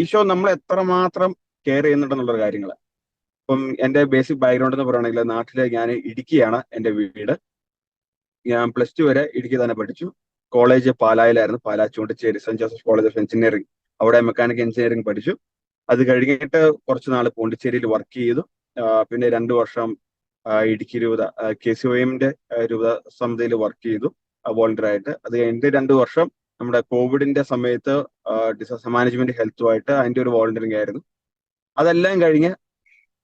ഈശോ നമ്മളെ എത്രമാത്രം കെയർ ചെയ്യുന്നുണ്ടെന്നുള്ള കാര്യങ്ങൾ. ഇപ്പം എന്റെ ബേസിക് ബാക്ക്ഗ്രൗണ്ട് എന്ന് പറയുകയാണെങ്കിൽ നാട്ടിലെ ഞാൻ ഇടുക്കിയാണ് എന്റെ വീട്. ഞാൻ +2 വരെ ഇടുക്കി തന്നെ പഠിച്ചു. കോളേജ് പാലായിലായിരുന്നു, Pala Choondacherry Saint Joseph college of engineering. അവിടെ മെക്കാനിക്കൽ എഞ്ചിനീയറിംഗ് പഠിച്ചു. അത് കഴിഞ്ഞിട്ട് കുറച്ച് നാൾ പോണ്ടിച്ചേരിയിൽ വർക്ക് ചെയ്തു. പിന്നെ 2 വർഷം ഇടുക്കി രൂപത KCOM-ന്റെ രൂപത സമിതിയിൽ വർക്ക് ചെയ്തു വോളണ്ടിയർ ആയിട്ട്. അത് കഴിഞ്ഞിട്ട് 2 വർഷം നമ്മുടെ കോവിഡിന്റെ സമയത്ത് ഡിസാസ്റ്റർ മാനേജ്മെന്റ് ഹെൽത്തുമായിട്ട് അതിന്റെ ഒരു വോളണ്ടിയറിംഗ് ആയിരുന്നു. അതെല്ലാം കഴിഞ്ഞ്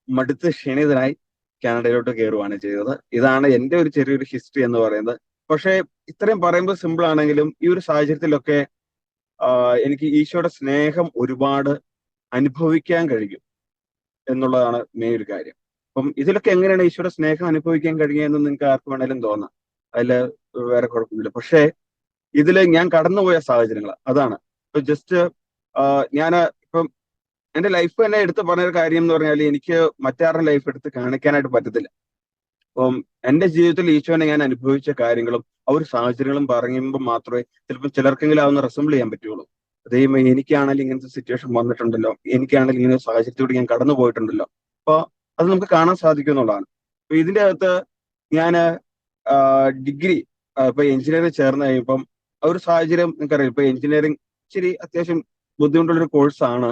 മടുത്ത് ക്ഷണിതനായി കാനഡയിലോട്ട് കയറുകയാണ് ചെയ്തത്. ഇതാണ് എന്റെ ഒരു ചെറിയൊരു ഹിസ്റ്ററി എന്ന് പറയുന്നത്. പക്ഷേ ഇത്രയും പറയുമ്പോൾ സിമ്പിൾ ആണെങ്കിലും ഈ ഒരു സാഹചര്യത്തിലൊക്കെ എനിക്ക് ഈശോയുടെ സ്നേഹം ഒരുപാട് അനുഭവിക്കാൻ കഴിയും എന്നുള്ളതാണ് മെയിൻ ഒരു കാര്യം. അപ്പം ഇതിലൊക്കെ എങ്ങനെയാണ് ഈശോയുടെ സ്നേഹം അനുഭവിക്കാൻ കഴിയുമെന്ന് നിങ്ങൾക്ക് ആർക്ക് വേണേലും തോന്നാം. അതിൽ വേറെ കുഴപ്പമൊന്നുമില്ല. പക്ഷേ ഇതിൽ ഞാൻ കടന്നുപോയ സാഹചര്യങ്ങൾ അതാണ്. ഇപ്പൊ ജസ്റ്റ് ഞാൻ ഇപ്പം എന്റെ ലൈഫ് തന്നെ എടുത്ത് പറഞ്ഞൊരു കാര്യം എന്ന് പറഞ്ഞാൽ എനിക്ക് മറ്റാരുടെ ലൈഫ് എടുത്ത് കാണിക്കാനായിട്ട് പറ്റത്തില്ല. അപ്പം എന്റെ ജീവിതത്തിൽ ഈശോനെ ഞാൻ അനുഭവിച്ച കാര്യങ്ങളും ആ ഒരു സാഹചര്യങ്ങളും പറയുമ്പോൾ മാത്രമേ ചിലപ്പോൾ ചിലർക്കെങ്കിലും അതൊന്ന് റെസംബിൾ ചെയ്യാൻ പറ്റുള്ളൂ. ദൈവമേ, എനിക്കാണെങ്കിൽ ഇങ്ങനത്തെ സിറ്റുവേഷൻ വന്നിട്ടുണ്ടല്ലോ, എനിക്കാണെങ്കിൽ ഇങ്ങനെ ഒരു സാഹചര്യത്തിലൂടെ ഞാൻ കടന്നു പോയിട്ടുണ്ടല്ലോ. അപ്പൊ അത് നമുക്ക് കാണാൻ സാധിക്കും എന്നുള്ളതാണ്. അപ്പൊ ഇതിന്റെ അകത്ത് ഞാൻ ഡിഗ്രി ഇപ്പൊ എഞ്ചിനീയറിംഗ് ചേർന്ന് കഴിയുമ്പം ആ ഒരു സാഹചര്യം നിങ്ങൾക്കറിയാം. ഇപ്പൊ എഞ്ചിനീയറിംഗ് ഇച്ചിരി അത്യാവശ്യം ബുദ്ധിമുട്ടുള്ളൊരു കോഴ്സാണ്.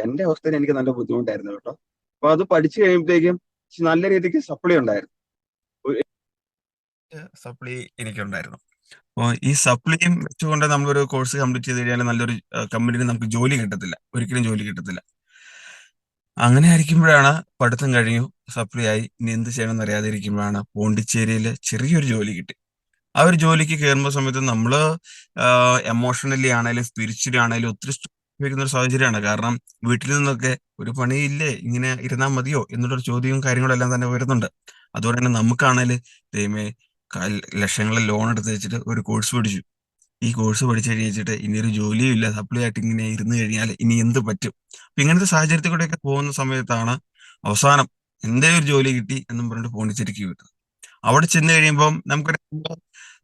എന്റെ അവസ്ഥയിൽ എനിക്ക് നല്ല ബുദ്ധിമുട്ടായിരുന്നു കേട്ടോ. അപ്പൊ അത് പഠിച്ചു കഴിയുമ്പോഴത്തേക്കും നല്ല രീതിക്ക് സപ്ലി ഉണ്ടായിരുന്നു. സപ്ലി എനിക്കുണ്ടായിരുന്നു. അപ്പോൾ ഈ സപ്ലിയും വെച്ചുകൊണ്ട് നമ്മളൊരു കോഴ്സ് കംപ്ലീറ്റ് ചെയ്ത് കഴിഞ്ഞാൽ നല്ലൊരു കമ്പനിയിൽ നമുക്ക് ജോലി കിട്ടത്തില്ല, ഒരിക്കലും ജോലി കിട്ടത്തില്ല. അങ്ങനെ ആയിരിക്കുമ്പോഴാണ് പഠിത്തം കഴിഞ്ഞു, സപ്ലി ആയി, ഇനി എന്ത് ചെയ്യണമെന്ന് അറിയാതെ ഇരിക്കുമ്പോഴാണ് പോണ്ടിച്ചേരിയിൽ ചെറിയൊരു ജോലി കിട്ടി. ആ ഒരു ജോലിക്ക് കയറുമ്പോൾ സമയത്ത് നമ്മള് എമോഷണലി ആണെങ്കിലും സ്പിരിച്വലി ആണെങ്കിലും ഒത്തിരി വരുന്ന ഒരു സാഹചര്യമാണ്. കാരണം വീട്ടിൽ നിന്നൊക്കെ ഒരു പണിയില്ലേ, ഇങ്ങനെ ഇരുന്നാൽ മതിയോ എന്നുള്ളൊരു ചോദ്യവും കാര്യങ്ങളും എല്ലാം തന്നെ വരുന്നുണ്ട്. അതുപോലെ തന്നെ നമുക്കാണെങ്കിൽ ദൈവമേ, ലക്ഷങ്ങളിൽ ലോൺ എടുത്ത് വെച്ചിട്ട് ഒരു കോഴ്സ് പഠിച്ചു. ഈ കോഴ്സ് പഠിച്ചു കഴിഞ്ഞിട്ട് ഇനി ഒരു ജോലിയും ഇല്ല, സപ്ലൈ ആയിട്ട് ഇങ്ങനെ ഇരുന്ന് കഴിഞ്ഞാൽ ഇനി എന്ത് പറ്റും? അപ്പൊ ഇങ്ങനത്തെ സാഹചര്യത്തിൽ കൂടെയൊക്കെ പോകുന്ന സമയത്താണ് അവസാനം എന്തേ ഒരു ജോലി കിട്ടി എന്നും പറഞ്ഞിട്ട് പോണ്ടിച്ചേരിക്ക് വിട്ടത്. അവിടെ ചെന്ന് കഴിയുമ്പം നമുക്ക്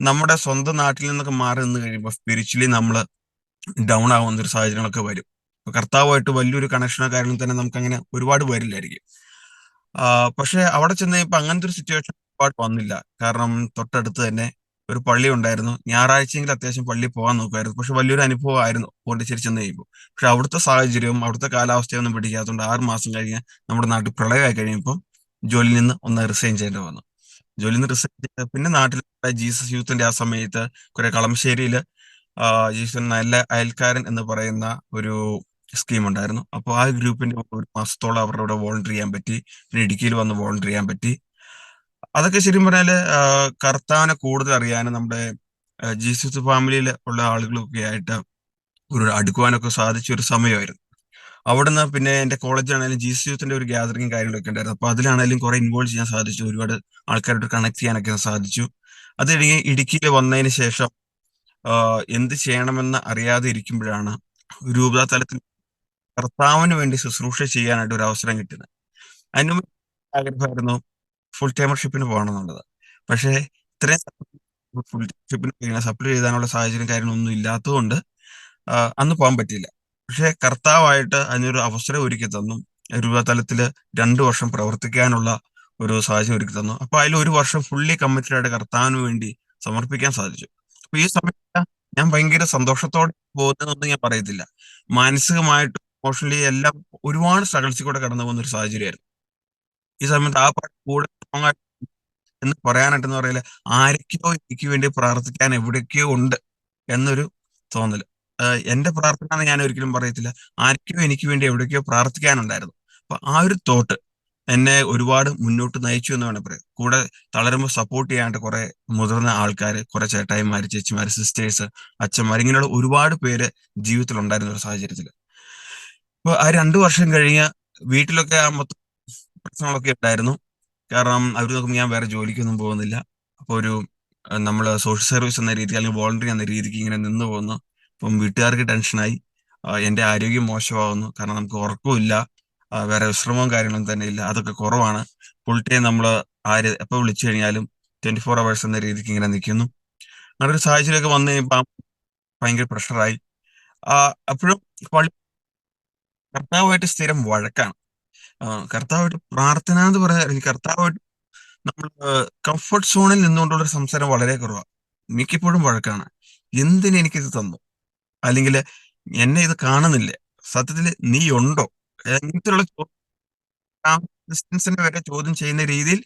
നമ്മുടെ സ്വന്തം നാട്ടിൽ നിന്നൊക്കെ മാറി നിന്ന് കഴിയുമ്പോൾ സ്പിരിച്വലി നമ്മൾ ഡൗൺ ആവുന്ന ഒരു സാഹചര്യങ്ങളൊക്കെ വരും. ഇപ്പൊ കർത്താവുമായിട്ട് വലിയൊരു കണക്ഷനോ കാര്യങ്ങളും തന്നെ നമുക്ക് അങ്ങനെ ഒരുപാട് വരില്ലായിരിക്കും. പക്ഷെ അവിടെ ചെന്ന് കഴിയുമ്പോൾ അങ്ങനത്തെ ഒരു സിറ്റുവേഷൻ ഒരുപാട് വന്നില്ല. കാരണം തൊട്ടടുത്ത് തന്നെ ഒരു പള്ളി ഉണ്ടായിരുന്നു. ഞായറാഴ്ചയെങ്കിലും അത്യാവശ്യം പള്ളിയിൽ പോകാൻ നോക്കുമായിരുന്നു. പക്ഷെ വലിയൊരു അനുഭവമായിരുന്നു പോണ്ടിച്ചേരി ചെന്ന് കഴിയുമ്പോൾ. പക്ഷെ അവിടുത്തെ സാഹചര്യവും അവിടുത്തെ കാലാവസ്ഥയൊന്നും പിടിക്കാത്തതുകൊണ്ട് 6 മാസം കഴിഞ്ഞ് നമ്മുടെ നാട്ടിൽ പ്രളയമായി കഴിയുമ്പോൾ ജോലിയിൽ നിന്ന് ഒന്ന് റിസൈൻ ചെയ്യേണ്ടി വന്നു. ജോലിയിൽ നിന്ന് റിസൈൻ ചെയ്ത് പിന്നെ നാട്ടിൽ ജീസസ് യൂത്തിന്റെ ആ സമയത്ത് കുറെ കളമശ്ശേരിയില് ജീസസ് നല്ല അയൽക്കാരൻ എന്ന് പറയുന്ന ഒരു സ്കീം ഉണ്ടായിരുന്നു. അപ്പോൾ ആ ഗ്രൂപ്പിന്റെ 1 മാസത്തോളം അവരുടെ കൂടെ വോളണ്ടിയർ ചെയ്യാൻ പറ്റി. പിന്നെ ഇടുക്കിയിൽ വന്ന് വോളണ്ടിയർ ചെയ്യാൻ പറ്റി. അതൊക്കെ ശരിക്കും പറഞ്ഞാല് കർത്താവിനെ കൂടുതൽ അറിയാനും നമ്മുടെ ജീസസ് ഫാമിലിയിൽ ഉള്ള ആളുകളൊക്കെ ആയിട്ട് ഒരു അടുക്കുവാനൊക്കെ സാധിച്ച ഒരു സമയമായിരുന്നു. അവിടുന്ന് പിന്നെ എന്റെ കോളേജിലാണെങ്കിലും ജീസസ് യൂത്തിന്റെ ഒരു ഗ്യാതറിംഗ് കാര്യങ്ങളൊക്കെ ഉണ്ടായിരുന്നു. അപ്പൊ അതിലാണെങ്കിലും കുറെ ഇൻവോൾവ് ചെയ്യാൻ സാധിച്ചു, ഒരുപാട് ആൾക്കാരോട് കണക്ട് ചെയ്യാനൊക്കെ സാധിച്ചു. അത് കഴിഞ്ഞ് ഇടുക്കിയിൽ വന്നതിന് ശേഷം എന്ത് ചെയ്യണമെന്ന് അറിയാതെ ഇരിക്കുമ്പോഴാണ് രൂപതാ തലത്തിൽ കർത്താവിന് വേണ്ടി ശുശ്രൂഷ ചെയ്യാനായിട്ട് ഒരു അവസരം കിട്ടുന്നത്. അതിന് മുമ്പ് ആഗ്രഹമായിരുന്നു ഫുൾ ടൈമർഷിപ്പിന് പോകണം എന്നുള്ളത്. പക്ഷേ ഇത്രയും ഫുൾ ടൈമർഷിപ്പിന് സപ്ലൈ ചെയ്താനുള്ള സാഹചര്യം കാര്യങ്ങളൊന്നും ഇല്ലാത്തതുകൊണ്ട് അന്ന് പോകാൻ പറ്റിയില്ല. പക്ഷെ കർത്താവായിട്ട് അതിനൊരു അവസരം ഒരുക്കി തന്നു. രൂപതലത്തില് 2 വർഷം പ്രവർത്തിക്കാനുള്ള ഒരു സാഹചര്യം ഒരുക്കി തന്നു. അപ്പൊ അതിൽ 1 വർഷം ഫുള്ളി കമ്മിറ്റഡ് ആയിട്ട് കർത്താവിന് വേണ്ടി സമർപ്പിക്കാൻ സാധിച്ചു. അപ്പൊ ഈ സമയത്ത് ഞാൻ ഭയങ്കര സന്തോഷത്തോടെ പോകുന്നതെന്നൊന്നും ഞാൻ പറയത്തില്ല. മാനസികമായിട്ടും ഇമോഷണലി എല്ലാം ഒരുപാട് സ്ട്രഗിൾസിൽ കൂടെ കടന്നു പോകുന്ന ഒരു സാഹചര്യമായിരുന്നു. ഈ സമയത്ത് ആ പാട്ട് കൂടെ strong ആയിട്ട് എന്ന് പറയാനായിട്ടെന്ന് പറയില്ല, ആരൊക്കെയോ എനിക്ക് വേണ്ടി പ്രാർത്ഥിക്കാൻ എവിടേക്കോ ഉണ്ട് എന്നൊരു തോന്നല്. എന്റെ പ്രാർത്ഥന എന്ന് ഞാൻ ഒരിക്കലും പറയത്തില്ല, ആരൊക്കെയോ എനിക്ക് വേണ്ടി എവിടേക്കോ പ്രാർത്ഥിക്കാനുണ്ടായിരുന്നു. അപ്പൊ ആ ഒരു തോട്ട് എന്നെ ഒരുപാട് മുന്നോട്ട് നയിച്ചു എന്ന് വേണം പറയാം. കൂടെ തളരുമ്പോൾ സപ്പോർട്ട് ചെയ്യാനായിട്ട് കുറെ മുതിർന്ന ആൾക്കാര്, കുറെ ചേട്ടായിമാര്, ചേച്ചിമാര്, സിസ്റ്റേഴ്സ്, അച്ഛന്മാർ, ഇങ്ങനെയുള്ള ഒരുപാട് പേര് ജീവിതത്തിൽ ഉണ്ടായിരുന്ന ഒരു സാഹചര്യത്തിൽ ഇപ്പൊ ആ 2 വർഷം കഴിഞ്ഞ് വീട്ടിലൊക്കെ ആ മൊത്തം പ്രശ്നങ്ങളൊക്കെ ഉണ്ടായിരുന്നു. കാരണം അവർ നോക്കുമ്പോൾ ഞാൻ വേറെ ജോലിക്കൊന്നും പോകുന്നില്ല. അപ്പൊ ഒരു നമ്മള് സോഷ്യൽ സർവീസ് എന്ന രീതിക്ക് അല്ലെങ്കിൽ വോളണ്ടറി എന്ന രീതിക്ക് ഇങ്ങനെ നിന്ന് പോകുന്നു. അപ്പം വീട്ടുകാർക്ക് ടെൻഷനായി, എന്റെ ആരോഗ്യം മോശമാവുന്നു. കാരണം നമുക്ക് ഉറക്കമില്ല, വേറെ വിശ്രമവും കാര്യങ്ങളും തന്നെ ഇല്ല, അതൊക്കെ കുറവാണ്. ഫുൾ ടൈം നമ്മൾ ആര് എപ്പോൾ വിളിച്ചു കഴിഞ്ഞാലും 24 hours എന്ന രീതിക്ക് ഇങ്ങനെ നിൽക്കുന്നു. അങ്ങനെ ഒരു സാഹചര്യമൊക്കെ വന്നു കഴിയുമ്പോൾ ഭയങ്കര പ്രഷറായി. അപ്പോഴും കർത്താവുമായിട്ട് സ്ഥിരം വഴക്കാണ്. കർത്താവായിട്ട് പ്രാർത്ഥന എന്ന് പറയാൻ, അല്ലെങ്കിൽ കർത്താവായിട്ട് നമ്മൾ കംഫർട്ട് സോണിൽ നിന്നുകൊണ്ടുള്ള ഒരു സംസാരം വളരെ കുറവാണ്. മിക്കപ്പോഴും വഴക്കാണ്. എന്തിന് എനിക്കിത് തന്നു, അല്ലെങ്കിൽ എന്നെ ഇത് കാണുന്നില്ലേ, സത്യത്തിൽ നീ ഉണ്ടോ, ഇങ്ങനത്തെയുള്ള ഡിസ്റ്റൻസിനെ വരെ ചോദ്യം ചെയ്യുന്ന രീതിയിൽ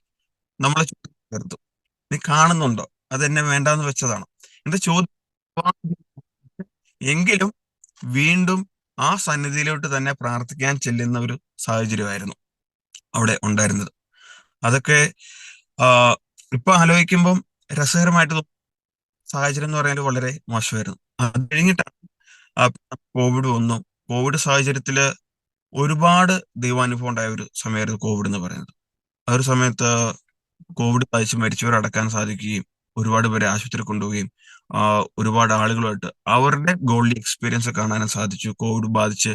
നമ്മളെ നിർത്തും. നീ കാണുന്നുണ്ടോ, അതെന്നെ വേണ്ടാന്ന് വെച്ചതാണോ, എന്താ ചോദ്യം. എങ്കിലും വീണ്ടും ആ സന്നിധിയിലോട്ട് തന്നെ പ്രാർത്ഥിക്കാൻ ചെല്ലുന്ന ഒരു സാഹചര്യമായിരുന്നു അവിടെ ഉണ്ടായിരുന്നത്. അതൊക്കെ ആ, ഇപ്പൊ ആലോചിക്കുമ്പം രസകരമായിട്ട് സാഹചര്യം എന്ന് പറയുന്നത് വളരെ മോശമായിരുന്നു. അത് കഴിഞ്ഞിട്ടാണ് ആ കോവിഡ് വന്നു. കോവിഡ് സാഹചര്യത്തില് ഒരുപാട് ദൈവാനുഭവം ഉണ്ടായ ഒരു സമയമായിരുന്നു കോവിഡ് എന്ന് പറയുന്നത്. ആ ഒരു സമയത്ത് കോവിഡ് ബാധിച്ച് മരിച്ചവരെ അടക്കാൻ സാധിക്കുകയും ഒരുപാട് പേരെ ആശുപത്രി കൊണ്ടുപോവുകയും ഒരുപാട് ആളുകളുമായിട്ട് അവരുടെ ഗോൾഡി എക്സ്പീരിയൻസ് കാണാനും സാധിച്ചു. കോവിഡ് ബാധിച്ച്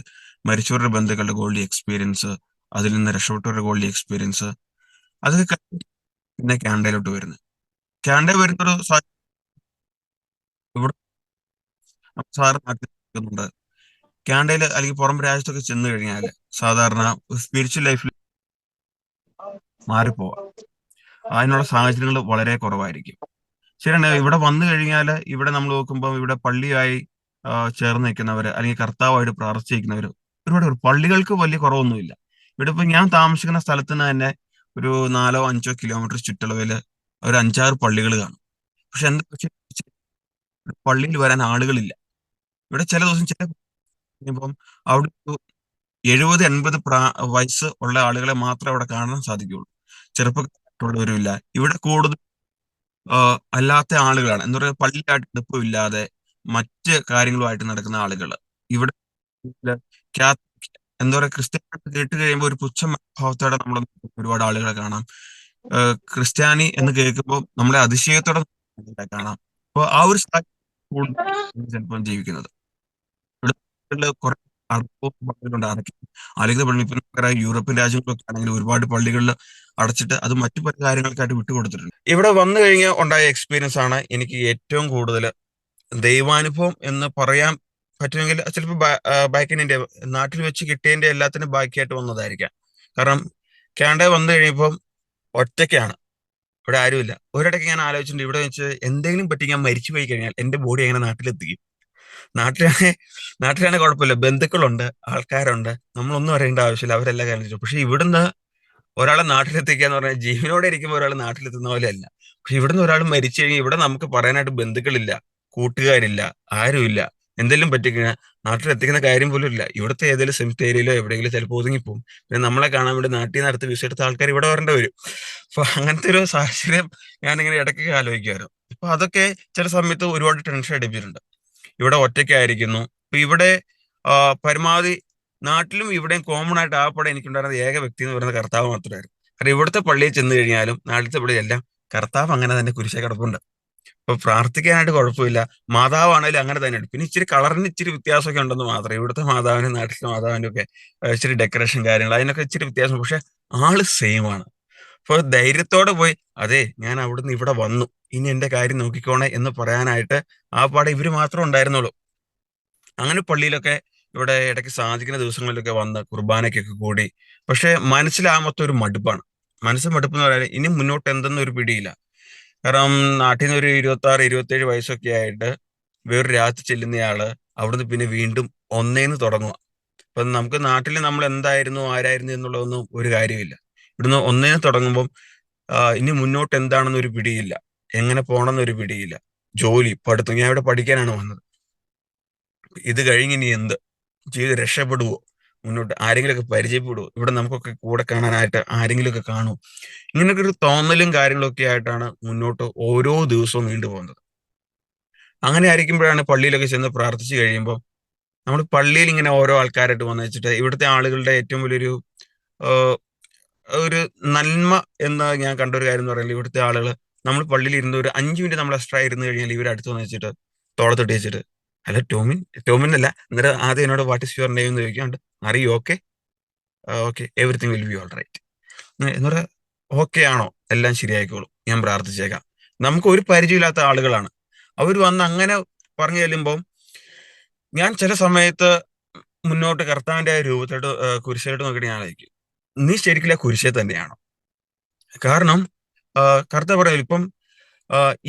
മരിച്ചവരുടെ ബന്ധുക്കളുടെ ഗോൾഡി എക്സ്പീരിയൻസ്, അതിൽ നിന്ന് രക്ഷപ്പെട്ടവരുടെ ഗോൾഡി എക്സ്പീരിയൻസ്, അതൊക്കെ കഴിഞ്ഞ് പിന്നെ കാനഡയിലോട്ട് വരുന്നത്. കാനഡ വരുന്നൊരു ഇവിടെ സാറ് നാട്ടിൽ നിൽക്കുന്നുണ്ട്. കാനഡയിൽ അല്ലെങ്കിൽ പുറം രാജ്യത്തൊക്കെ ചെന്ന് കഴിഞ്ഞാൽ സാധാരണ സ്പിരിച്വൽ ലൈഫിൽ മാറിപ്പോവാം. അതിനുള്ള സാഹചര്യങ്ങൾ വളരെ കുറവായിരിക്കും. ശരിയാണ്. ഇവിടെ വന്നു കഴിഞ്ഞാൽ ഇവിടെ നമ്മൾ നോക്കുമ്പോൾ ഇവിടെ പള്ളിയായി ചേർന്ന് നിൽക്കുന്നവര്, അല്ലെങ്കിൽ കർത്താവായിട്ട് പ്രാർത്ഥിച്ചിരിക്കുന്നവര് ഒരുപാട് പേര്. പള്ളികൾക്ക് വലിയ കുറവൊന്നുമില്ല. ഇവിടെ ഇപ്പൊ ഞാൻ താമസിക്കുന്ന സ്ഥലത്ത് നിന്ന് തന്നെ ഒരു 4-5 കിലോമീറ്റർ ചുറ്റളവില് ഒരു 5-6 പള്ളികൾ കാണും. പക്ഷെ എന്താ വെച്ചാൽ പള്ളിയിൽ വരാൻ ആളുകളില്ല. ഇവിടെ ചില ദിവസം ഇപ്പം അവിടെ 70-80 വയസ്സ് ഉള്ള ആളുകളെ മാത്രമേ അവിടെ കാണാൻ സാധിക്കുകയുള്ളൂ. ചെറുപ്പക്കാരുള്ളവരുമില്ല. ഇവിടെ കൂടുതൽ അല്ലാത്ത ആളുകളാണ്. എന്താ പറയുക, പള്ളിയായിട്ട് അടുപ്പമില്ലാതെ മറ്റ് കാര്യങ്ങളുമായിട്ട് നടക്കുന്ന ആളുകൾ. ഇവിടെ എന്താ പറയുക, ക്രിസ്ത്യാനി കേട്ട് കഴിയുമ്പോൾ ഒരു പുച്ഛ ഭാവത്തോടെ നമ്മൾ ഒരുപാട് ആളുകളെ കാണാം. ക്രിസ്ത്യാനി എന്ന് കേൾക്കുമ്പോൾ നമ്മളെ അതിശയത്തോടെ കാണാം. അപ്പൊ ആ ഒരു ചിലപ്പോൾ ജീവിക്കുന്നത് ഇവിടെ കുറെ പള്ളികളുണ്ട്. ആലോചിക്കുന്ന പള്ളി ഇപ്പൊ നമുക്കറിയാം, യൂറോപ്യൻ രാജ്യങ്ങളൊക്കെ ആണെങ്കിൽ ഒരുപാട് പള്ളികളിൽ അടച്ചിട്ട് അത് മറ്റു പല കാര്യങ്ങൾക്കായിട്ട് വിട്ടുകൊടുത്തിട്ടുണ്ട്. ഇവിടെ വന്നു കഴിഞ്ഞ് ഉണ്ടായ എക്സ്പീരിയൻസ് ആണ് എനിക്ക് ഏറ്റവും കൂടുതൽ ദൈവാനുഭവം എന്ന് പറയാൻ പറ്റുമെങ്കിൽ. ചിലപ്പോൾ ബാക്ക് ഇൻ ഇന്ത്യ നാട്ടിൽ വെച്ച് കിട്ടിയതിന്റെ എല്ലാത്തിനും ബാക്കിയായിട്ട് വന്നതായിരിക്കാം. കാരണം കാനഡ വന്നു കഴിയുമ്പം ഒറ്റയ്ക്കാണ്, ഇവിടെ ആരുമില്ല. ഒരിടയ്ക്ക് ഞാൻ ആലോചിച്ചിട്ടുണ്ട്, ഇവിടെ വെച്ച് എന്തെങ്കിലും പറ്റി ഞാൻ മരിച്ചു പോയി കഴിഞ്ഞാൽ എന്റെ ബോഡി എങ്ങനെ നാട്ടിലെത്തിക്കും. നാട്ടിലാണെ നാട്ടിലാണെ കുഴപ്പമില്ല, ബന്ധുക്കളുണ്ട്, ആൾക്കാരുണ്ട്, നമ്മളൊന്നും അറിയേണ്ട ആവശ്യമില്ല, അവരെല്ലാം കാര്യം ചെയ്യും. പക്ഷെ ഇവിടുന്ന് ഒരാളെ നാട്ടിലെത്തിക്കുക എന്ന് പറഞ്ഞാൽ ജീവനോടെ ഇരിക്കുമ്പോൾ ഒരാൾ നാട്ടിലെത്തുന്ന പോലെയല്ല. പക്ഷെ ഇവിടുന്ന് ഒരാൾ മരിച്ചു കഴിഞ്ഞാൽ ഇവിടെ നമുക്ക് പറയാനായിട്ട് ബന്ധുക്കളില്ല, കൂട്ടുകാരില്ല, ആരുമില്ല. എന്തെങ്കിലും പറ്റിക്കഴിഞ്ഞാൽ നാട്ടിലെത്തിക്കുന്ന കാര്യം പോലും ഇല്ല. ഇവിടുത്തെ ഏതെങ്കിലും സെമിത്തേരിയിലോ എവിടെയെങ്കിലും ചിലപ്പോൾ ഒതുങ്ങിപ്പോവും. പിന്നെ നമ്മളെ കാണാൻ വേണ്ടി നാട്ടിൽ നിന്ന് അടുത്ത് വിസ എടുത്ത ആൾക്കാർ ഇവിടെ വരേണ്ടി വരും. അപ്പൊ അങ്ങനത്തെ ഒരു സാഹചര്യം ഞാനിങ്ങനെ ഇടയ്ക്കൊക്കെ ആലോചിക്കുമായിരുന്നു. അപ്പൊ അതൊക്കെ ചില സമയത്ത് ഒരുപാട് ടെൻഷൻ അടിപ്പിച്ചിട്ടുണ്ട്. ഇവിടെ ഒറ്റയ്ക്കായിരിക്കുന്നു. ഇപ്പൊ ഇവിടെ പരമാവധി നാട്ടിലും ഇവിടെയും കോമൺ ആയിട്ട് ആകപ്പാടെ എനിക്കുണ്ടായിരുന്ന ഏക വ്യക്തി എന്ന് പറയുന്നത് കർത്താവ് മാത്രമായിരുന്നു. കാരണം ഇവിടുത്തെ പള്ളിയിൽ ചെന്ന് കഴിഞ്ഞാലും നാട്ടിലത്തെ പള്ളിയെല്ലാം കർത്താവ് അങ്ങനെ തന്നെ കുരിശേ കിടപ്പുണ്ട്. ഇപ്പൊ പ്രാർത്ഥിക്കാനായിട്ട് കുഴപ്പമില്ല. മാതാവാണേലും അങ്ങനെ തന്നെയാണ്. പിന്നെ ഇച്ചിരി കളറിന് ഇച്ചിരി വ്യത്യാസമൊക്കെ ഉണ്ടെന്ന് മാത്രം. ഇവിടുത്തെ മാതാവിനും നാട്ടിലെ മാതാവിനും ഒക്കെ ഇച്ചിരി ഡെക്കറേഷൻ കാര്യങ്ങൾ അതിനൊക്കെ ഇച്ചിരി വ്യത്യാസം. പക്ഷെ ആള് സെയിം ആണ്. അപ്പൊ ധൈര്യത്തോടെ പോയി, അതെ ഞാൻ അവിടുന്ന് ഇവിടെ വന്നു, ഇനി എന്റെ കാര്യം നോക്കിക്കോണേ എന്ന് പറയാനായിട്ട് ആ പാടെ ഇവര് മാത്രം ഉണ്ടായിരുന്നുള്ളൂ. അങ്ങനെ പള്ളിയിലൊക്കെ ഇവിടെ ഇടയ്ക്ക് സാധിക്കുന്ന ദിവസങ്ങളിലൊക്കെ വന്ന് കുർബാനയ്ക്കൊക്കെ കൂടി. പക്ഷെ മനസ്സിലാമത്തെ ഒരു മടുപ്പാണ്. മനസ്സ് മടുപ്പ് എന്ന് പറയാൻ ഇനി മുന്നോട്ട് എന്തെന്നൊരു പിടിയില്ല. കാരണം നാട്ടിൽ നിന്ന് ഒരു 26-27 വയസ്സൊക്കെ ആയിട്ട് വേറൊരു രാജ്യത്ത് ചെല്ലുന്നയാള് അവിടുന്ന് പിന്നെ വീണ്ടും ഒന്നേന്ന് തുടങ്ങുക. അപ്പൊ നമുക്ക് നാട്ടിൽ നമ്മൾ എന്തായിരുന്നു ആരായിരുന്നു എന്നുള്ളതൊന്നും ഒരു കാര്യമില്ല. ഇവിടുന്ന് ഒന്നേന്ന് തുടങ്ങുമ്പം ഇനി മുന്നോട്ട് എന്താണെന്നൊരു പിടിയില്ല, എങ്ങനെ പോകണമെന്നൊരു പിടിയില്ല. ജോലി, പഠിത്തം. ഞാൻ ഇവിടെ പഠിക്കാനാണ് വന്നത്. ഇത് കഴിഞ്ഞ് ഇനി എന്ത് ചെയ്ത് രക്ഷപ്പെടുവോ, മുന്നോട്ട് ആരെങ്കിലുമൊക്കെ പരിചയപ്പെടുവോ, ഇവിടെ നമുക്കൊക്കെ കൂടെ കാണാനായിട്ട് ആരെങ്കിലുമൊക്കെ കാണുമോ, ഇങ്ങനെയൊക്കെ ഒരു തോന്നലും കാര്യങ്ങളൊക്കെ ആയിട്ടാണ് മുന്നോട്ട് ഓരോ ദിവസവും നീണ്ടുപോകുന്നത്. അങ്ങനെ ആയിരിക്കുമ്പോഴാണ് പള്ളിയിലൊക്കെ ചെന്ന് പ്രാർത്ഥിച്ചു കഴിയുമ്പോൾ നമ്മൾ പള്ളിയിൽ ഇങ്ങനെ ഓരോ ആൾക്കാരായിട്ട് വന്നു വെച്ചിട്ട് ഇവിടുത്തെ ആളുകളുടെ ഏറ്റവും വലിയൊരു ആഹ്, ഒരു നന്മ എന്ന് ഞാൻ കണ്ട ഒരു കാര്യം എന്ന് പറയുന്നത്, ഇവിടുത്തെ ആളുകൾ നമ്മൾ പള്ളിയിൽ ഇരുന്ന് ഒരു 5 മിനിറ്റ് നമ്മൾ എക്സ്ട്രാ ഇരുന്ന് കഴിഞ്ഞാൽ ഇവർ അടുത്ത് വന്ന് വെച്ചിട്ട് തോളത്തൊട്ട് വെച്ചിട്ട്, ഹലോ ടോമിൻ, ടോമിൻ അല്ല, അന്നേരം ആദ്യം എന്നോട് വാട്ട് ഇസ് യുവർ നെയിം എന്ന് ചോദിക്കാണ്ട്, അറിയോ, okay, okay, everything will be all right എന്ന് പറയാ. ഓക്കെ ആണോ, എല്ലാം ശരിയായിക്കോളും, ഞാൻ പ്രാർത്ഥിച്ചേക്കാം. നമുക്ക് ഒരു പരിചയമില്ലാത്ത ആളുകളാണ് അവർ വന്ന് അങ്ങനെ പറഞ്ഞു ചെല്ലുമ്പോൾ ഞാൻ ചില സമയത്ത് മുന്നോട്ട് കർത്താവിന്റെ ആ രൂപത്തോട്ട് കുരിശിലോട്ട് നോക്കിയിട്ട് ഞാൻ ആലോചിക്കും, നീ ശരിക്കും ആ കുരിശേ തന്നെയാണോ? കാരണം കർത്താവ് പറയും ഇപ്പം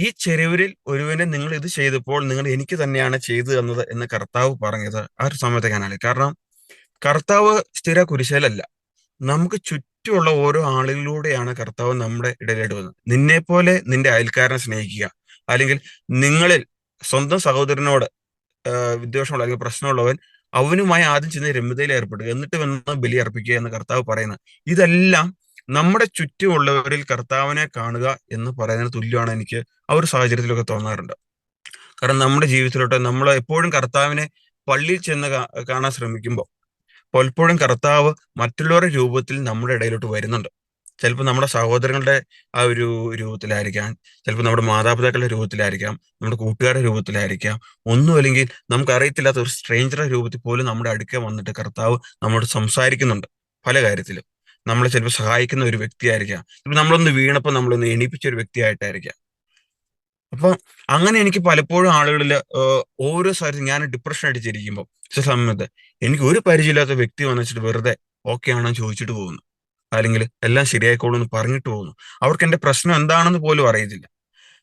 ഈ ചെരുവിരിൽ ഒരുവനെ നിങ്ങൾ ഇത് ചെയ്തപ്പോൾ നിങ്ങൾ എനിക്ക് തന്നെയാണ് ചെയ്തു തന്നത് എന്ന് കർത്താവ് പറഞ്ഞത് ആ ഒരു സമയത്ത് ഞാനാണ്. കാരണം കർത്താവ് സ്ഥിര കുരിശിലല്ല, നമുക്ക് ചുറ്റുമുള്ള ഓരോ ആളുകളിലൂടെയാണ് കർത്താവ് നമ്മുടെ ഇടയിലായിട്ട് വന്നത്. നിന്നെ പോലെ നിന്റെ അയൽക്കാരനെ സ്നേഹിക്കുക, അല്ലെങ്കിൽ നിങ്ങളിൽ സ്വന്തം സഹോദരനോട് വിദ്വേഷമുള്ള അല്ലെങ്കിൽ പ്രശ്നമുള്ളവൻ അവനുമായി ആദ്യം ചെന്ന് രമ്യതയിൽ ഏർപ്പെടുക, എന്നിട്ട് വന്ന് ബലി അർപ്പിക്കുക എന്ന് കർത്താവ് പറയുന്നത്. ഇതെല്ലാം നമ്മുടെ ചുറ്റുമുള്ളവരിൽ കർത്താവിനെ കാണുക എന്ന് പറയുന്നതിന് തുല്യമാണ് എനിക്ക് ആ ഒരു സാഹചര്യത്തിലൊക്കെ തോന്നാറുണ്ട്. കാരണം നമ്മുടെ ജീവിതത്തിലോട്ട് നമ്മൾ എപ്പോഴും കർത്താവിനെ പള്ളിയിൽ ചെന്ന് കാണാൻ ശ്രമിക്കുമ്പോൾ പലപ്പോഴും കർത്താവ് മറ്റുള്ളവരുടെ രൂപത്തിൽ നമ്മുടെ ഇടയിലോട്ട് വരുന്നുണ്ട്. ചിലപ്പോൾ നമ്മുടെ സഹോദരങ്ങളുടെ ആ ഒരു രൂപത്തിലായിരിക്കാം, ചിലപ്പോൾ നമ്മുടെ മാതാപിതാക്കളുടെ രൂപത്തിലായിരിക്കാം, നമ്മുടെ കൂട്ടുകാരുടെ രൂപത്തിലായിരിക്കാം, ഒന്നുമല്ലെങ്കിൽ നമുക്കറിയത്തില്ലാത്ത ഒരു സ്ട്രേഞ്ചറുടെ രൂപത്തിൽ പോലും നമ്മുടെ അടുക്കെ വന്നിട്ട് കർത്താവ് നമ്മോട് സംസാരിക്കുന്നുണ്ട് പല കാര്യത്തിലും. നമ്മളെ ചിലപ്പോൾ സഹായിക്കുന്ന ഒരു വ്യക്തിയായിരിക്കാം, ചിലപ്പോൾ നമ്മളൊന്ന് വീണപ്പോൾ നമ്മളൊന്ന് എണീപ്പിച്ച ഒരു വ്യക്തിയായിട്ടായിരിക്കാം. അപ്പൊ അങ്ങനെ എനിക്ക് പലപ്പോഴും ആളുകളിൽ ഓരോ സാഹചര്യം ഞാൻ ഡിപ്രഷൻ അടിച്ചിരിക്കുമ്പോൾ ചില സമയത്ത് എനിക്ക് ഒരു പരിചയമില്ലാത്ത വ്യക്തി വന്നിട്ട് വെറുതെ ഓക്കെ ആണോ ചോദിച്ചിട്ട് പോകുന്നു, അല്ലെങ്കിൽ എല്ലാം ശരിയായിക്കോളൂ എന്ന് പറഞ്ഞിട്ട് പോകുന്നു. അവർക്ക് എന്റെ പ്രശ്നം എന്താണെന്ന് പോലും അറിയത്തില്ല.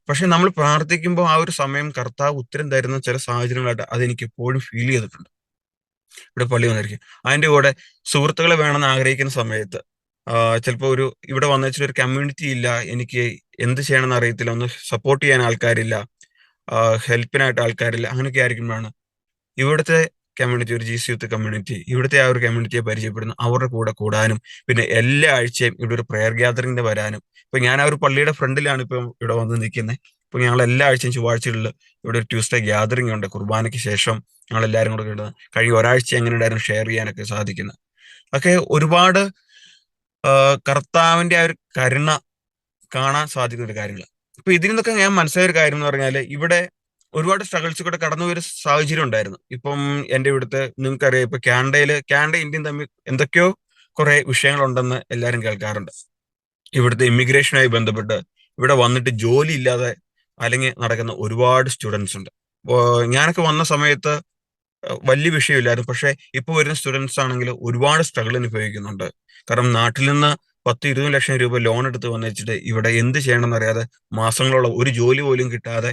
പക്ഷെ നമ്മൾ പ്രാർത്ഥിക്കുമ്പോൾ ആ ഒരു സമയം കർത്താവ് ഉത്തരം തരുന്ന ചില സാഹചര്യങ്ങളായിട്ട് അതെനിക്ക് എപ്പോഴും ഫീൽ ചെയ്തിട്ടുണ്ട്. ഇവിടെ പള്ളി വന്നിരിക്കും, അതിന്റെ കൂടെ സുഹൃത്തുക്കളെ വേണമെന്ന് ആഗ്രഹിക്കുന്ന സമയത്ത് ചിലപ്പോൾ ഇവിടെ വന്നു വെച്ചിട്ട് ഒരു കമ്മ്യൂണിറ്റി ഇല്ല, എനിക്ക് എന്ത് ചെയ്യണമെന്ന് അറിയത്തില്ല, ഒന്ന് സപ്പോർട്ട് ചെയ്യാൻ ആൾക്കാരില്ല, ഹെൽപ്പിനായിട്ട് ആൾക്കാരില്ല, അങ്ങനെയൊക്കെ ആയിരിക്കുമ്പോഴാണ് ഇവിടുത്തെ കമ്മ്യൂണിറ്റി, ഒരു GC യൂത്ത് കമ്മ്യൂണിറ്റി, ഇവിടുത്തെ ആ ഒരു കമ്മ്യൂണിറ്റിയെ പരിചയപ്പെടുന്നു, അവരുടെ കൂടെ കൂടാനും, പിന്നെ എല്ലാ ആഴ്ചയും ഇവിടെ ഒരു പ്രെയർ ഗ്യാതറിംഗിന് വരാനും. ഇപ്പൊ ഞാൻ ആ ഒരു പള്ളിയുടെ ഫ്രണ്ടിലാണ് ഇപ്പം ഇവിടെ വന്ന് നിൽക്കുന്നത്. ഇപ്പൊ ഞങ്ങൾ എല്ലാ ആഴ്ചയും ചൊവ്വാഴ്ചകളിൽ ഇവിടെ ഒരു ട്യൂസ്ഡേ ഗ്യാതറിംഗ് ഉണ്ട്. കുർബാനയ്ക്ക് ശേഷം ഞങ്ങൾ എല്ലാവരും കൂടെ കിട്ടുന്നത് കഴിഞ്ഞ ഒരാഴ്ച എങ്ങനെ ഉണ്ടായിരുന്നു ഷെയർ ചെയ്യാനൊക്കെ സാധിക്കുന്നത്. ഒക്കെ ഒരുപാട് കർത്താവിന്റെ ആ ഒരു കരുണ കാണാൻ സാധിക്കുന്ന ഒരു കാര്യങ്ങൾ. ഇപ്പൊ ഇതിൽ നിന്നൊക്കെ ഞാൻ മനസ്സിലായ ഒരു കാര്യം എന്ന് പറഞ്ഞാല് ഇവിടെ ഒരുപാട് സ്ട്രഗിൾസ് കൂടെ കടന്നു ഒരു സാഹചര്യം ഉണ്ടായിരുന്നു. ഇപ്പം എന്റെ ഇവിടുത്തെ നിങ്ങൾക്കറിയാം, ഇപ്പൊ കാനഡ ഇന്ത്യയും തമ്മിൽ എന്തൊക്കെയോ കുറെ വിഷയങ്ങളുണ്ടെന്ന് എല്ലാവരും കേൾക്കാറുണ്ട്. ഇവിടുത്തെ ഇമിഗ്രേഷനുമായി ബന്ധപ്പെട്ട് ഇവിടെ വന്നിട്ട് ജോലി ഇല്ലാതെ അല്ലെങ്കിൽ നടക്കുന്ന ഒരുപാട് സ്റ്റുഡൻസ് ഉണ്ട്. ഞാനൊക്കെ വന്ന സമയത്ത് വലിയ വിഷയമില്ലായിരുന്നു. പക്ഷെ ഇപ്പൊ വരുന്ന സ്റ്റുഡൻസ് ആണെങ്കിൽ ഒരുപാട് സ്ട്രഗിൾ അനുഭവിക്കുന്നുണ്ട്. കാരണം നാട്ടിൽ നിന്ന് 10-20 ലക്ഷം രൂപ ലോൺ എടുത്ത് വന്നു വെച്ചിട്ട് ഇവിടെ എന്ത് ചെയ്യണമെന്ന് അറിയാതെ മാസങ്ങളോളം ഒരു ജോലി പോലും കിട്ടാതെ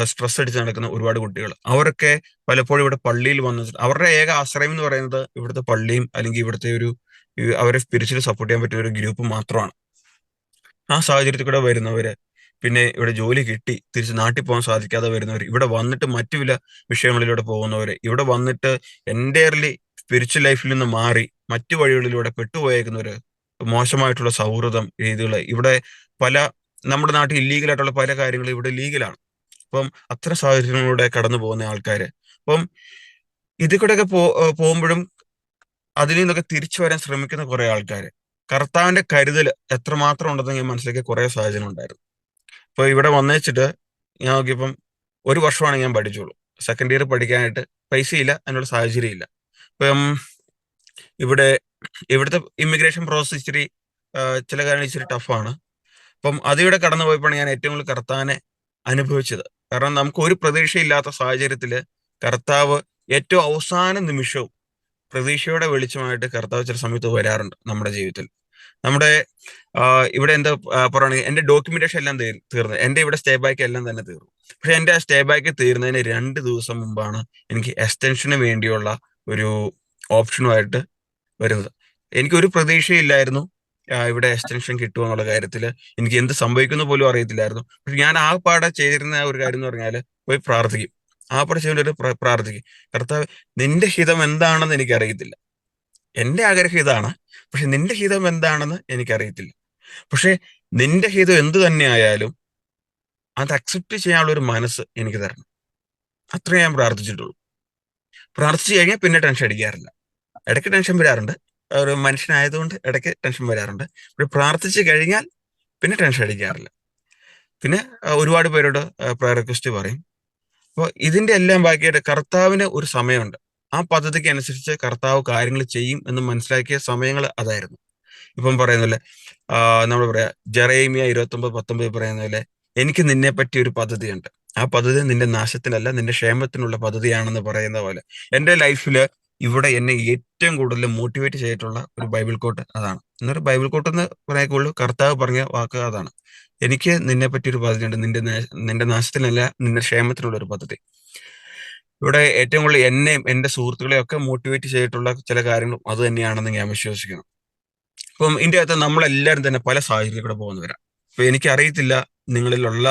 സ്ട്രെസ് അടിച്ച് നടക്കുന്ന ഒരുപാട് കുട്ടികൾ, അവരൊക്കെ പലപ്പോഴും ഇവിടെ പള്ളിയിൽ വന്ന് അവരുടെ ഏക ആശ്രയം എന്ന് പറയുന്നത് ഇവിടുത്തെ പള്ളിയും അല്ലെങ്കിൽ ഇവിടുത്തെ അവരെ സ്പിരിച്വലി സപ്പോർട്ട് ചെയ്യാൻ പറ്റിയ ഒരു ഗ്രൂപ്പ് മാത്രമാണ്. ആ സാഹചര്യത്തിൽ കൂടെ വരുന്നവര്, പിന്നെ ഇവിടെ ജോലി കിട്ടി തിരിച്ച് നാട്ടിൽ പോകാൻ സാധിക്കാതെ വരുന്നവർ, ഇവിടെ വന്നിട്ട് മറ്റു ചില വിഷയങ്ങളിലൂടെ പോകുന്നവര്, ഇവിടെ വന്നിട്ട് എൻറ്റയർലി സ്പിരിച്വൽ ലൈഫിൽ നിന്ന് മാറി മറ്റു വഴികളിലൂടെ പെട്ടുപോയേക്കുന്നവര്, മോശമായിട്ടുള്ള സൗഹൃദം രീതികൾ ഇവിടെ പല നമ്മുടെ നാട്ടിൽ ഇല്ലീഗലായിട്ടുള്ള പല കാര്യങ്ങളും ഇവിടെ ലീഗലാണ്. അപ്പം അത്തരം സാഹചര്യങ്ങളിലൂടെ കടന്നു പോകുന്ന ആൾക്കാര്, അപ്പം ഇതിൽ കൂടെയൊക്കെ പോകുമ്പോഴും അതിൽ നിന്നൊക്കെ തിരിച്ചു വരാൻ ശ്രമിക്കുന്ന കുറെ ആൾക്കാര്, കർത്താവിന്റെ കരുതൽ എത്രമാത്രം ഉണ്ടെന്ന് ഞാൻ മനസ്സിലാക്കിയ കുറെ സാഹചര്യം ഉണ്ടായിരുന്നു. ഇപ്പൊ ഇവിടെ വന്നേച്ചിട്ട് ഞാൻ നോക്കിയപ്പം ഒരു വർഷമാണ് ഞാൻ പഠിച്ചുള്ളൂ. സെക്കൻഡ് ഇയർ പഠിക്കാനായിട്ട് പൈസയില്ല, അതിനുള്ള സാഹചര്യം ഇല്ല. ഇപ്പം ഇവിടുത്തെ ഇമിഗ്രേഷൻ പ്രോസസ് ഇച്ചിരി ചില കാര്യങ്ങൾ ഇച്ചിരി ടഫാണ്. അപ്പം അതിവിടെ കടന്നു പോയപ്പോഴാണ് ഞാൻ ഏറ്റവും കൂടുതൽ കർത്താവിനെ അനുഭവിച്ചത്. കാരണം നമുക്ക് ഒരു പ്രതീക്ഷയില്ലാത്ത സാഹചര്യത്തില് കർത്താവ് ഏറ്റവും അവസാന നിമിഷവും പ്രതീക്ഷയുടെ വെളിച്ചമായിട്ട് കർത്താവ് ചില സമയത്ത് വരാറുണ്ട് നമ്മുടെ ജീവിതത്തിൽ. നമ്മുടെ ഇവിടെ എന്താ പറയുക, എന്റെ ഡോക്യുമെന്റേഷൻ എല്ലാം തീർന്നു, എന്റെ ഇവിടെ സ്റ്റേ ബാക്ക് എല്ലാം തന്നെ തീർന്നു. പക്ഷെ എന്റെ ആ സ്റ്റേ ബാക്ക് തീർന്നതിന് 2 ദിവസം മുമ്പാണ് എനിക്ക് എക്സ്റ്റൻഷന് വേണ്ടിയുള്ള ഒരു ഓപ്ഷനുമായിട്ട് വരുന്നത്. എനിക്കൊരു പ്രതീക്ഷയില്ലായിരുന്നു ഇവിടെ എക്സ്റ്റൻഷൻ കിട്ടുമെന്നുള്ള കാര്യത്തില്. എനിക്ക് എന്ത് സംഭവിക്കുന്ന പോലും അറിയത്തില്ലായിരുന്നു. പക്ഷെ ഞാൻ ആ പാടെ ചെയ്തിരുന്ന ഒരു കാര്യം എന്ന് പറഞ്ഞാല് പോയി പ്രാർത്ഥിക്കും. ആ പാടെ ചെയ്യുന്ന പ്രാർത്ഥിക്കും, കർത്താവ് നിന്റെ ഹിതം എന്താണെന്ന് എനിക്കറിയത്തില്ല, എന്റെ ആഗ്രഹം ഇതാണ്, പക്ഷെ നിന്റെ ഹിതം എന്താണെന്ന് എനിക്കറിയത്തില്ല. പക്ഷെ നിന്റെ ഹിതം എന്ത് തന്നെ ആയാലും അത് അക്സെപ്റ്റ് ചെയ്യാനുള്ള ഒരു മനസ്സ് എനിക്ക് തരണം. അത്രേ ഞാൻ പ്രാർത്ഥിച്ചിട്ടുള്ളൂ. പ്രാർത്ഥിച്ചു കഴിഞ്ഞാൽ പിന്നെ ടെൻഷൻ അടിക്കാറില്ല. ഇടയ്ക്ക് ടെൻഷൻ വരാറുണ്ട്, ഒരു മനുഷ്യനായതുകൊണ്ട് ഇടയ്ക്ക് ടെൻഷൻ വരാറുണ്ട്. പക്ഷെ പ്രാർത്ഥിച്ചു കഴിഞ്ഞാൽ പിന്നെ ടെൻഷൻ അടിക്കാറില്ല. പിന്നെ ഒരുപാട് പേരോട് പ്രയർ റിക്വസ്റ്റ് പറയും. അപ്പോൾ ഇതിന്റെ എല്ലാം ബാക്കിയായിട്ട് കർത്താവിന് ഒരു സമയമുണ്ട്. ആ പദ്ധതിക്ക് അനുസരിച്ച് കർത്താവ് കാര്യങ്ങൾ ചെയ്യും എന്ന് മനസ്സിലാക്കിയ സമയങ്ങൾ അതായിരുന്നു. ഇപ്പം പറയുന്നില്ലേ, നമ്മൾ പറയാ ജെറേമിയ 29:19 പറയുന്ന പോലെ എനിക്ക് നിന്നെ പറ്റി ഒരു പദ്ധതിയുണ്ട്, ആ പദ്ധതി നിന്റെ നാശത്തിനല്ല, നിന്റെ ക്ഷേമത്തിനുള്ള പദ്ധതിയാണെന്ന് പറയുന്ന പോലെ എൻ്റെ ലൈഫിൽ ഇവിടെ എന്നെ ഏറ്റവും കൂടുതൽ മോട്ടിവേറ്റ് ചെയ്തിട്ടുള്ള ഒരു ബൈബിൾ കോട്ട് അതാണ്. എന്നൊരു ബൈബിൾ കോട്ട് എന്ന് പറയാക്കുള്ളൂ, കർത്താവ് പറഞ്ഞ വാക്ക് അതാണ്. എനിക്ക് നിന്നെ പറ്റി ഒരു പദ്ധതിയുണ്ട്, നിന്റെ നാശത്തിനല്ല നിന്റെ ക്ഷേമത്തിനുള്ള ഒരു പദ്ധതി. ഇവിടെ ഏറ്റവും കൂടുതൽ എന്നെയും എൻ്റെ സുഹൃത്തുക്കളെയും ഒക്കെ മോട്ടിവേറ്റ് ചെയ്തിട്ടുള്ള ചില കാര്യങ്ങളും അത് തന്നെയാണെന്ന് ഞാൻ വിശ്വസിക്കുന്നു. ഇപ്പം ഇതിൻ്റെ അകത്ത് നമ്മളെല്ലാവരും തന്നെ പല സാഹചര്യത്തിലൂടെ പോകുന്നവരാണ്. ഇപ്പൊ എനിക്കറിയത്തില്ല നിങ്ങളിലുള്ള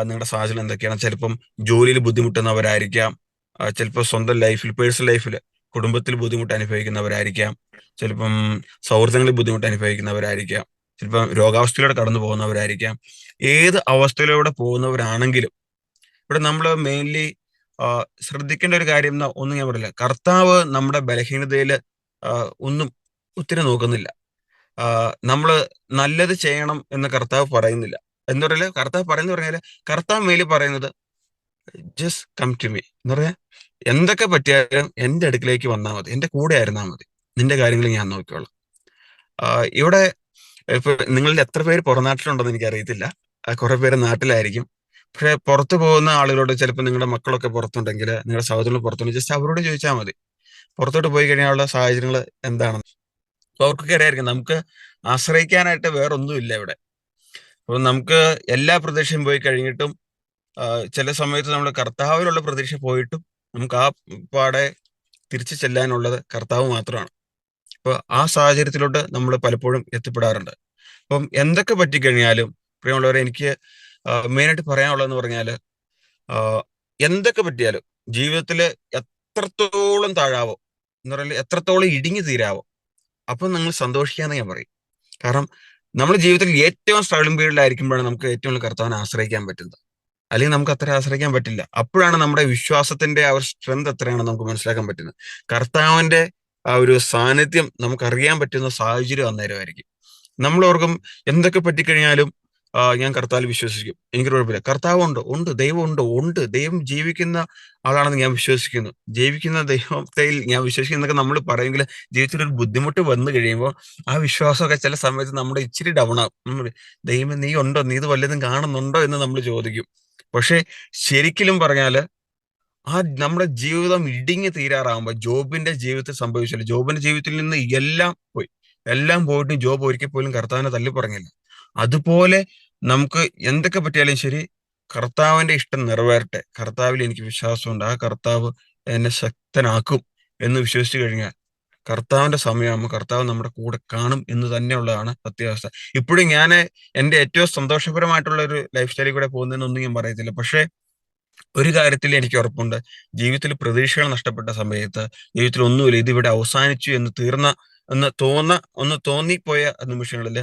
നിങ്ങളുടെ സാഹചര്യം എന്തൊക്കെയാണ്. ചിലപ്പം ജോലിയിൽ ബുദ്ധിമുട്ടുന്നവരായിരിക്കാം, ചിലപ്പോൾ സ്വന്തം ലൈഫിൽ പേഴ്സണൽ ലൈഫിൽ കുടുംബത്തിൽ ബുദ്ധിമുട്ട് അനുഭവിക്കുന്നവരായിരിക്കാം, ചിലപ്പം സൗഹൃദങ്ങളിൽ ബുദ്ധിമുട്ട് അനുഭവിക്കുന്നവരായിരിക്കാം, ചിലപ്പം രോഗാവസ്ഥയിലൂടെ കടന്നു പോകുന്നവരായിരിക്കാം. ഏത് അവസ്ഥയിലൂടെ പോകുന്നവരാണെങ്കിലും ഇവിടെ നമ്മൾ മെയിൻലി ശ്രദ്ധിക്കേണ്ട ഒരു കാര്യം ഒന്നും ഞാൻ പറയില്ല, കർത്താവ് നമ്മുടെ ബലഹീനതയിൽ ഒന്നും ഒത്തിരി നോക്കുന്നില്ല. നമ്മള് നല്ലത് ചെയ്യണം എന്ന് കർത്താവ് പറയുന്നില്ല. എന്ന് പറഞ്ഞാൽ കർത്താവ് പറയുന്ന പറഞ്ഞാല് കർത്താവ് മേലിൽ പറയുന്നത് ജസ്റ്റ് കം ടു മീ എന്ന് പറഞ്ഞാൽ എന്തൊക്കെ പറ്റിയാലും എൻ്റെ അടുക്കിലേക്ക് വന്നാൽ മതി, എൻ്റെ കൂടെ ആയിരുന്നാൽ മതി, നിന്റെ കാര്യങ്ങൾ ഞാൻ നോക്കിക്കോളാം. ഇവിടെ ഇപ്പൊ നിങ്ങളിൽ എത്ര പേര് പുറം നാട്ടിലുണ്ടെന്ന് എനിക്കറിയത്തില്ല. കുറെ പേര് നാട്ടിലായിരിക്കും. പക്ഷെ പുറത്തു പോകുന്ന ആളുകളോട്, ചിലപ്പോൾ നിങ്ങളുടെ മക്കളൊക്കെ പുറത്തുണ്ടെങ്കിൽ, നിങ്ങളുടെ സഹോദരങ്ങൾ പുറത്തുണ്ടെങ്കിൽ ജസ്റ്റ് അവരോട് ചോദിച്ചാൽ മതി പുറത്തോട്ട് പോയി കഴിഞ്ഞാലുള്ള സാഹചര്യങ്ങൾ എന്താണെന്ന്. അപ്പൊ അവർക്കൊക്കെ അറിയായിരിക്കും നമുക്ക് ആശ്രയിക്കാനായിട്ട് വേറൊന്നും ഇല്ല ഇവിടെ. അപ്പൊ നമുക്ക് എല്ലാ പ്രതീക്ഷയും പോയി കഴിഞ്ഞിട്ടും ചില സമയത്ത് നമ്മൾ കർത്താവിലുള്ള പ്രതീക്ഷ പോയിട്ടും നമുക്ക് ആ പാടെ തിരിച്ചു ചെല്ലാനുള്ളത് കർത്താവ് മാത്രമാണ്. അപ്പൊ ആ സാഹചര്യത്തിലോട്ട് നമ്മൾ പലപ്പോഴും എത്തിപ്പെടാറുണ്ട്. അപ്പം എന്തൊക്കെ പറ്റിക്കഴിഞ്ഞാലും പ്രിയമുള്ളവരെ, എനിക്ക് മെയിനായിട്ട് പറയാനുള്ളതെന്ന് പറഞ്ഞാല് എന്തൊക്കെ പറ്റിയാലും ജീവിതത്തിൽ എത്രത്തോളം താഴാവോ എന്ന് പറഞ്ഞാൽ എത്രത്തോളം ഇടുങ്ങി തീരാവോ അപ്പം നിങ്ങൾ സന്തോഷിക്കാന്ന് ഞാൻ പറയും. കാരണം നമ്മുടെ ജീവിതത്തിൽ ഏറ്റവും സ്ട്രഗിളിംഗ് പീരീഡിലായിരിക്കുമ്പോഴാണ് നമുക്ക് ഏറ്റവും കൂടുതൽ കർത്താവിനെ ആശ്രയിക്കാൻ പറ്റുന്നത്. അല്ലെങ്കിൽ നമുക്ക് അത്ര ആശ്രയിക്കാൻ പറ്റില്ല. അപ്പോഴാണ് നമ്മുടെ വിശ്വാസത്തിന്റെ ആ ഒരു സ്ട്രെങ്ത് എത്രയാണെന്ന് നമുക്ക് മനസ്സിലാക്കാൻ പറ്റുന്നത്. കർത്താവിന്റെ ആ ഒരു സാന്നിധ്യം നമുക്ക് അറിയാൻ പറ്റുന്ന സാഹചര്യം അന്നേരമായിരിക്കും. നമ്മൾ ഓർക്കും എന്തൊക്കെ പറ്റിക്കഴിഞ്ഞാലും ഞാൻ കർത്താവിൽ വിശ്വസിക്കും, എനിക്കൊരു കുഴപ്പമില്ല. കർത്താവ് ഉണ്ട്, ദൈവം ഉണ്ട്, ദൈവം ജീവിക്കുന്ന ആളാണെന്ന് ഞാൻ വിശ്വസിക്കുന്നു, ജീവിക്കുന്ന ദൈവത്തിൽ ഞാൻ വിശ്വസിക്കുന്നതൊക്കെ നമ്മൾ പറയുമെങ്കിൽ ജീവിതത്തിൽ ഒരു ബുദ്ധിമുട്ട് വന്നു കഴിയുമ്പോൾ ആ വിശ്വാസമൊക്കെ ചില സമയത്ത് നമ്മുടെ ഇച്ചിരി ഡൗൺ ആകും. ദൈവം നീ ഉണ്ടോ, നീ ഇത് വല്ലതും കാണുന്നുണ്ടോ എന്ന് നമ്മൾ ചോദിക്കും. പക്ഷെ ശരിക്കും പറഞ്ഞാല് നമ്മുടെ ജീവിതം ഇടുങ്ങി തീരാറാകുമ്പോൾ ജോബിന്റെ ജീവിതത്തിൽ സംഭവിച്ചില്ല. ജോബിന്റെ ജീവിതത്തിൽ നിന്ന് എല്ലാം പോയിട്ട് ജോബ് ഒരിക്കൽ പോലും കർത്താവിനെ തള്ളി പറഞ്ഞില്ല. അതുപോലെ നമുക്ക് എന്തൊക്കെ പറ്റിയാലും ശരി, കർത്താവിന്റെ ഇഷ്ടം നിറവേറട്ടെ, കർത്താവിൽ എനിക്ക് വിശ്വാസമുണ്ട്, ആ കർത്താവ് എന്നെ ശക്തനാക്കും എന്ന് വിശ്വസിച്ചു കഴിഞ്ഞാൽ കർത്താവിന്റെ സമയമാകുമ്പോൾ കർത്താവ് നമ്മുടെ കൂടെ കാണും എന്ന് തന്നെയുള്ളതാണ് സത്യാവസ്ഥ. ഇപ്പോഴും ഞാൻ എൻ്റെ ഏറ്റവും സന്തോഷപരമായിട്ടുള്ള ഒരു ലൈഫ് സ്റ്റൈലിൽ കൂടെ പോകുന്നതെന്നൊന്നും ഞാൻ പറയത്തില്ല. പക്ഷേ ഒരു കാര്യത്തിൽ എനിക്ക് ഉറപ്പുണ്ട്, ജീവിതത്തിൽ പ്രതീക്ഷകൾ നഷ്ടപ്പെട്ട സമയത്ത്, ജീവിതത്തിൽ ഒന്നുമില്ല, ഇതിവിടെ അവസാനിച്ചു എന്ന് തോന്നിപ്പോയ നിമിഷങ്ങളിൽ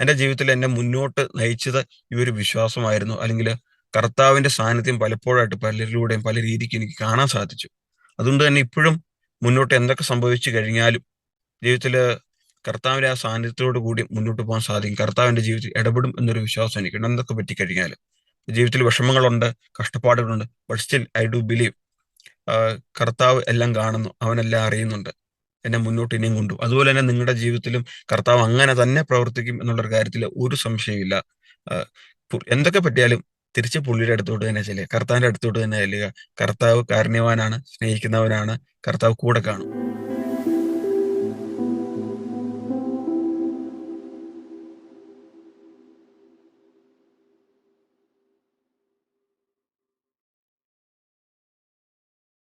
എൻ്റെ ജീവിതത്തിൽ എന്നെ മുന്നോട്ട് നയിച്ചത് ഈ ഒരു വിശ്വാസമായിരുന്നു. അല്ലെങ്കിൽ കർത്താവിന്റെ സാന്നിധ്യം പലപ്പോഴായിട്ട് പലരിലൂടെയും പല രീതിക്ക് എനിക്ക് കാണാൻ സാധിച്ചു. അതുകൊണ്ട് തന്നെ ഇപ്പോഴും മുന്നോട്ട് എന്തൊക്കെ സംഭവിച്ചു കഴിഞ്ഞാലും ജീവിതത്തില് കർത്താവിന്റെ ആ സാന്നിധ്യത്തോടു കൂടി മുന്നോട്ട് പോകാൻ സാധിക്കും. കർത്താവിന്റെ ജീവിതത്തിൽ ഇടപെടും എന്നൊരു വിശ്വാസം എനിക്കുണ്ട്. എന്തൊക്കെ പറ്റിക്കഴിഞ്ഞാലും ജീവിതത്തിൽ വിഷമങ്ങളുണ്ട്, കഷ്ടപ്പാടുകളുണ്ട്, but still I do believe കർത്താവ് എല്ലാം കാണുന്നു, അവനെല്ലാം അറിയുന്നുണ്ട്, എന്നെ മുന്നോട്ട് ഇനിയും കൊണ്ടു. അതുപോലെ തന്നെ നിങ്ങളുടെ ജീവിതത്തിലും കർത്താവ് അങ്ങനെ തന്നെ പ്രവർത്തിക്കും എന്നുള്ളൊരു കാര്യത്തിൽ ഒരു സംശയമില്ല. എന്തൊക്കെ പറ്റിയാലും തിരിച്ച് പുള്ളിയുടെ അടുത്തോട്ട് തന്നെ ചെല്ലുക, കർത്താവിന്റെ അടുത്തോട്ട് തന്നെ ചെല്ലുക. കർത്താവ് കാരുണ്യവാനാണ്, സ്നേഹിക്കുന്നവനാണ്, കർത്താവ് കൂടെ കാണും.